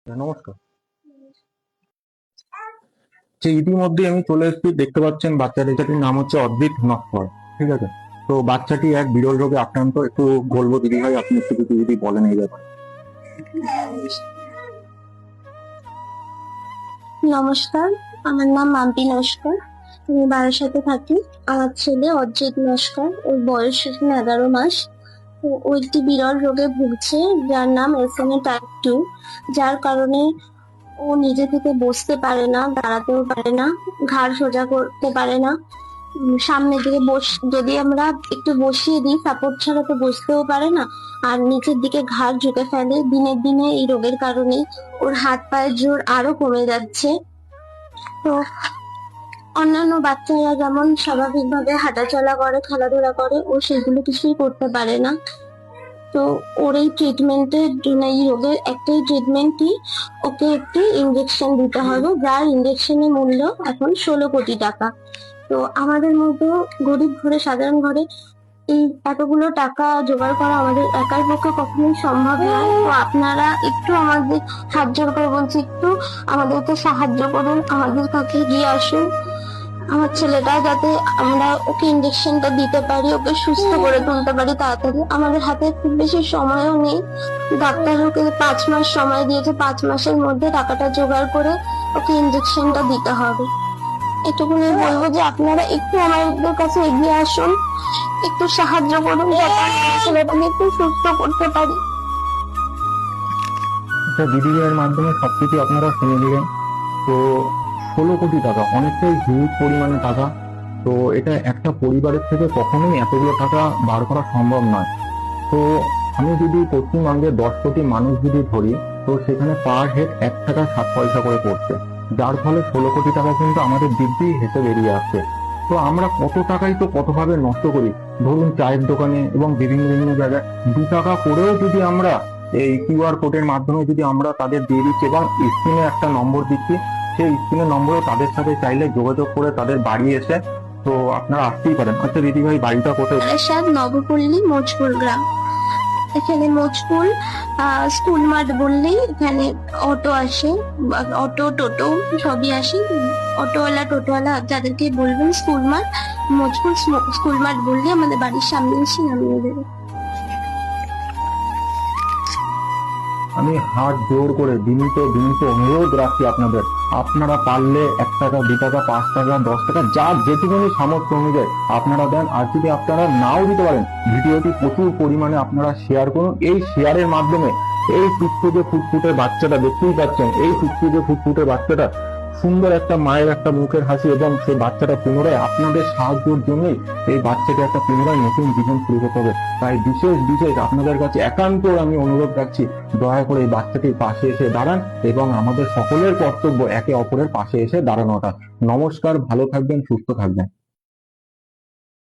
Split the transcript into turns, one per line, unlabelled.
নমস্কার। ইতিমধ্যে আমি চলে এসেছি, দেখতে পাচ্ছেন বাচ্চাটির নাম হচ্ছে অদ্রিত নস্কর। ঠিক আছে, তো বাচ্চাটি এক বিরল রোগে আক্রান্ত। একটু বলবো দিদি ভাই, আপনি একটু যদি বলেন এই ব্যাপারে।
নমস্কার, আমার নাম মাম্পি নস্কর। আমি বারাসাতে থাকি। আমার ছেলে অজিত নস্কর, ওর বয়স এখন 11 মাস। তো ও একটি বিরল রোগে ভুগছে, যার নাম SMA টাইপ 2, যার কারণে ও নিজে থেকে বসতে পারে না, দাঁড়াতেও পারে না, ঘাড় সোজা করতে পারে না। সামনের দিকে যদি আমরা একটু বসিয়ে দিই সাপোর্ট ছাড়া, তো বসতেও পারে না। আর নিচের দিকে ঘাড় ঝুঁকে ফেলে। দিনে দিনে এই রোগের কারণে ওর হাত পায়ের জোর আরো কমে যাচ্ছে। তো অন্যান্য বাচ্চারা যেমন স্বাভাবিকভাবে হাঁটাচলা করে, খেলাধুলা করে, ও সেগুলো কিছুই করতে পারে না। তো ওর এই ট্রিটমেন্টের জন্য, এই রোগের একটাই ট্রিটমেন্ট কি, ওকে একটি ইঞ্জেকশন দিতে হবে, যার ইঞ্জেকশনের মূল্য এখন 16 কোটি টাকা। তো আমাদের মতো গরিব ঘরে, সাধারণ ঘরে এই এতগুলো টাকা জোগাড় করা আমাদের একার পক্ষে কখনোই সম্ভব নয়। তো আপনারা একটু আমাদের সাহায্য করে বলছি, একটু আমাদেরকে সাহায্য করুন, আমাদের কাছে এগিয়ে আসুন। আমার ছেলেটা যাতে আমরা ওকে ইঞ্জেকশনটা দিতে পারি, ওকে সুস্থ করে তুলতে পারি তাড়াতাড়ি। আমাদের হাতে খুব বেশি সময়ও নেই। ডাক্তার ওকে 5 মাস সময় দিয়েছে, 5 মাসের মধ্যে টাকাটা জোগাড় করে ওকে ইঞ্জেকশনটা দিতে হবে। এটুকুনি বলবো যে আপনারা একটু আমাদের কাছে এগিয়ে আসুন, একটু সাহায্য করুন, যাতে আমরা ছেলেটাকে একটু সুস্থ করতে পারি।
আচ্ছা, দিদি ভাইয়ের মাধ্যমে সবকিছু আপনারা শুনে নিলেন। তো 16 কোটি টাকা অনেকটাই হিউজ পরিমাণে টাকা। তো এটা একটা পরিবারের থেকে কখনোই এতগুলো টাকা বার করা সম্ভব নয়। তো আমি যদি পশ্চিমবঙ্গে 10 কোটি মানুষ যদি ধরি, তো সেখানে পার হেড 1 টাকা 7 পয়সা করে পড়ছে, যার ফলে 16 কোটি টাকা কিন্তু আমাদের দিব্যি হেসে বেরিয়ে আসছে। তো আমরা কত টাকাই তো কতভাবে নষ্ট করি। ধরুন চায়ের দোকানে এবং বিভিন্ন বিভিন্ন জায়গায় 2 টাকা করেও যদি আমরা এই কিউআর কোডের মাধ্যমে যদি আমরা তাদের দিয়ে দিচ্ছি এবং স্ক্রিনে একটা নম্বর দিচ্ছি, সেই স্ক্রিনের নম্বরে তাদের সাথে চাইলে যোগাযোগ করে তাদের বাড়ি এসে তো আপনারা আসতেই পারেন। আচ্ছা দিদি ভাই, বাড়িটা কোথায়?
বারাসাত নবপল্লী মোচপুর গ্রাম। এখানে মোচপুর স্কুল মাঠ বললেই এখানে অটো আসে, অটো টোটো সবই আসে। অটোওয়ালা টোটোওয়ালা যাদেরকে বলবেন স্কুল মাঠ, মোচপুর স্কুল মাঠ বললে আমাদের বাড়ির সামনে এসে নামিয়ে দেবে।
আমি হাত জোর করে বিনীত বিনীত অনুরোধ রাখছি আপনাদের, আপনারা পারলে 1 টাকা 2 টাকা 5 টাকা 10 টাকা যা যেটুকুনি সামর্থ্য অনুযায়ী আপনারা দেন। আর যদি আপনারা নাও দিতে পারেন, ভিডিওটি প্রচুর পরিমাণে আপনারা শেয়ার করুন। এই শেয়ারের মাধ্যমে এই ফুটফুটে ফুটফুটে বাচ্চাটা, দেখতেই পাচ্ছেন এই ফুটফুটে ফুটফুটে বাচ্চাটা সুন্দর একটা মায়ের একটা মুখের হাসি, এবং সেই বাচ্চাটা পুনরায় আপনাদের সাহায্যের জন্যই এই বাচ্চাকে একটা পুনরায় নতুন জীবন শুরু করতে হবে। তাই বিশেষ বিশেষ আপনাদের কাছে একান্ত আমি অনুরোধ রাখছি, দয়া করে এই বাচ্চাটির পাশে এসে দাঁড়ান, এবং আমাদের সকলের কর্তব্য একে অপরের পাশে এসে দাঁড়ানোটা। নমস্কার, ভালো থাকবেন, সুস্থ থাকবেন।